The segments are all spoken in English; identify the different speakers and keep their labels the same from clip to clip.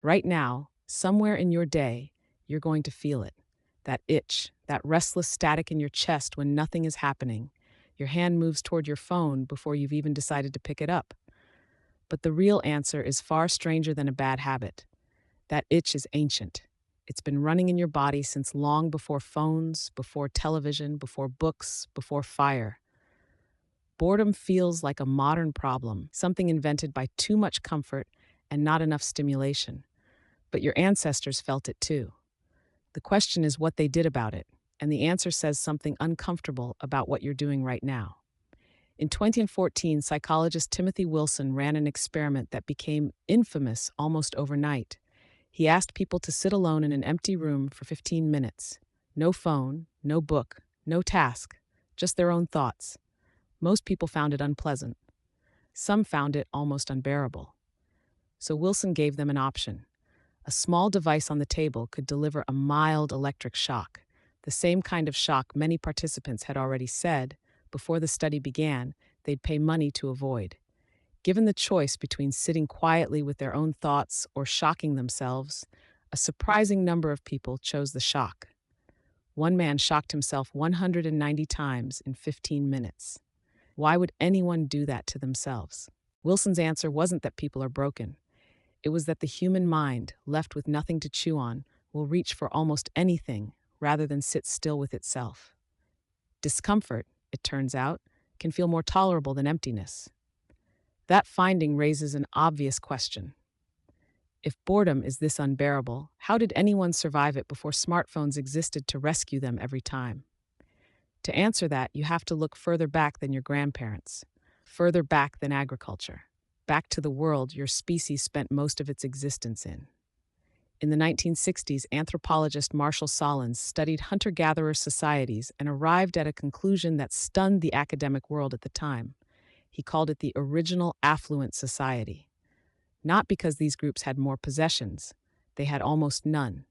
Speaker 1: Right now, somewhere in your day, you're going to feel it. That itch, that restless static in your chest when nothing is happening. Your hand moves toward your phone before you've even decided to pick it up. But the real answer is far stranger than a bad habit. That itch is ancient. It's been running in your body since long before phones, before television, before books, before fire. Boredom feels like a modern problem, something invented by too much comfort and not enough stimulation. But your ancestors felt it too. The question is what they did about it, and the answer says something uncomfortable about what you're doing right now. In 2014, psychologist Timothy Wilson ran an experiment that became infamous almost overnight. He asked people to sit alone in an empty room for 15 minutes. No phone, no book, no task, just their own thoughts. Most people found it unpleasant. Some found it almost unbearable. So Wilson gave them an option. A small device on the table could deliver a mild electric shock, the same kind of shock many participants had already said, before the study began, they'd pay money to avoid. Given the choice between sitting quietly with their own thoughts or shocking themselves, a surprising number of people chose the shock. One man shocked himself 190 times in 15 minutes. Why would anyone do that to themselves? Wilson's answer wasn't that people are broken. It was that the human mind, left with nothing to chew on, will reach for almost anything rather than sit still with itself. Discomfort, it turns out, can feel more tolerable than emptiness. That finding raises an obvious question. If boredom is this unbearable, how did anyone survive it before smartphones existed to rescue them every time? To answer that, you have to look further back than your grandparents, further back than agriculture, back to the world your species spent most of its existence in. In the 1960s, anthropologist Marshall Solins studied hunter-gatherer societies and arrived at a conclusion that stunned the academic world at the time. He called it the original affluent society. Not because these groups had more possessions, they had almost none,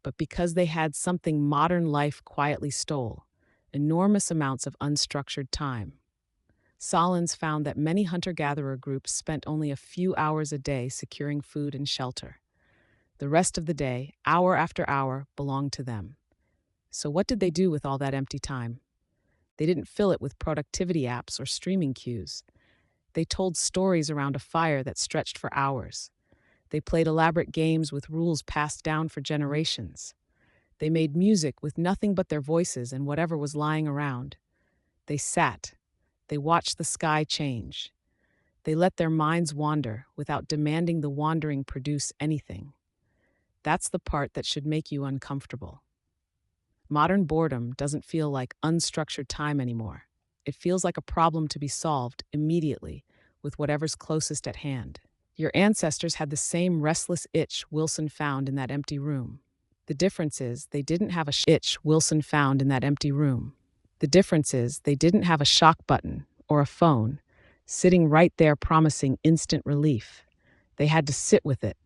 Speaker 1: but because they had something modern life quietly stole, enormous amounts of unstructured time. Solins found that many hunter-gatherer groups spent only a few hours a day securing food and shelter. The rest of the day, hour after hour, belonged to them. So what did they do with all that empty time? They didn't fill it with productivity apps or streaming queues. They told stories around a fire that stretched for hours. They played elaborate games with rules passed down for generations. They made music with nothing but their voices and whatever was lying around. They sat. They watched the sky change. They let their minds wander without demanding the wandering produce anything. That's the part that should make you uncomfortable. Modern boredom doesn't feel like unstructured time anymore. It feels like a problem to be solved immediately with whatever's closest at hand. Your ancestors had the same restless itch Wilson found in that empty room. The difference is they didn't have a itch Wilson found in that empty room. The difference is they didn't have a shock button or a phone sitting right there promising instant relief. They had to sit with it.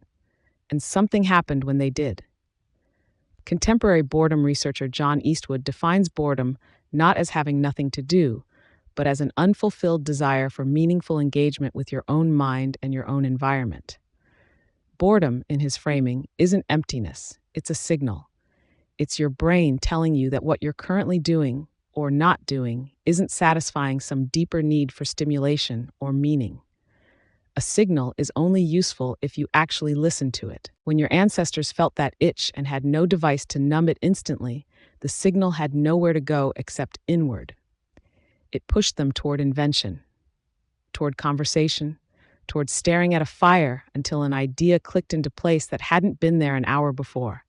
Speaker 1: And something happened when they did. Contemporary boredom researcher John Eastwood defines boredom not as having nothing to do, but as an unfulfilled desire for meaningful engagement with your own mind and your own environment. Boredom, in his framing, isn't emptiness, it's a signal. It's your brain telling you that what you're currently doing, or not doing, isn't satisfying some deeper need for stimulation or meaning. A signal is only useful if you actually listen to it. When your ancestors felt that itch and had no device to numb it instantly, the signal had nowhere to go except inward. It pushed them toward invention, toward conversation, toward staring at a fire until an idea clicked into place that hadn't been there an hour before.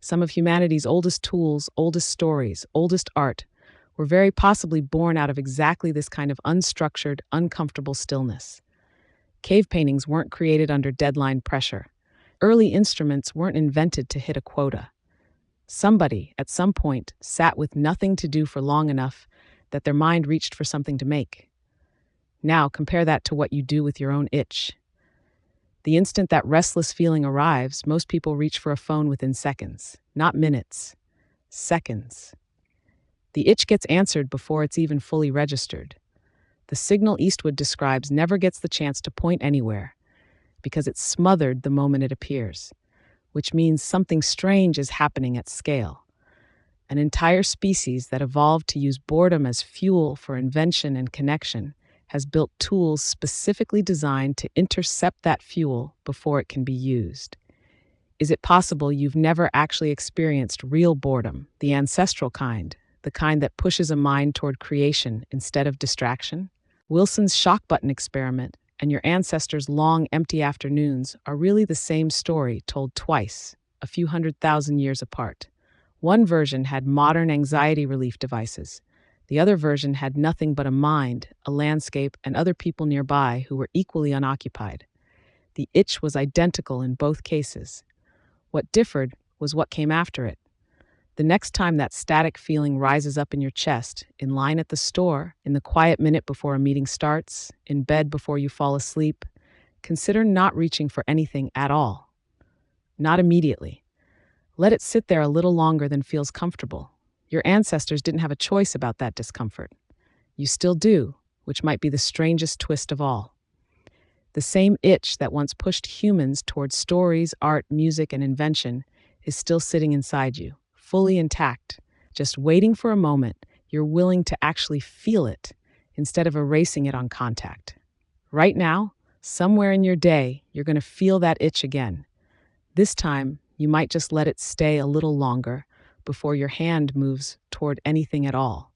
Speaker 1: Some of humanity's oldest tools, oldest stories, oldest art were very possibly born out of exactly this kind of unstructured, uncomfortable stillness. Cave paintings weren't created under deadline pressure. Early instruments weren't invented to hit a quota. Somebody, at some point, sat with nothing to do for long enough that their mind reached for something to make. Now, compare that to what you do with your own itch. The instant that restless feeling arrives, most people reach for a phone within seconds, not minutes, seconds. The itch gets answered before it's even fully registered. The signal Eastwood describes never gets the chance to point anywhere. because it's smothered the moment it appears, which means something strange is happening at scale. An entire species that evolved to use boredom as fuel for invention and connection has built tools specifically designed to intercept that fuel before it can be used. Is it possible you've never actually experienced real boredom, the ancestral kind, the kind that pushes a mind toward creation instead of distraction? Wilson's shock button experiment and your ancestors' long, empty afternoons are really the same story told twice, a few 100,000 years apart. One version had modern anxiety relief devices. The other version had nothing but a mind, a landscape, and other people nearby who were equally unoccupied. The itch was identical in both cases. What differed was what came after it. The next time that static feeling rises up in your chest, in line at the store, in the quiet minute before a meeting starts, in bed before you fall asleep, consider not reaching for anything at all. Not immediately. Let it sit there a little longer than feels comfortable. Your ancestors didn't have a choice about that discomfort. You still do, which might be the strangest twist of all. The same itch that once pushed humans towards stories, art, music, and invention is still sitting inside you, fully intact, just waiting for a moment you're willing to actually feel it instead of erasing it on contact. Right now, somewhere in your day, you're going to feel that itch again. This time, you might just let it stay a little longer before your hand moves toward anything at all.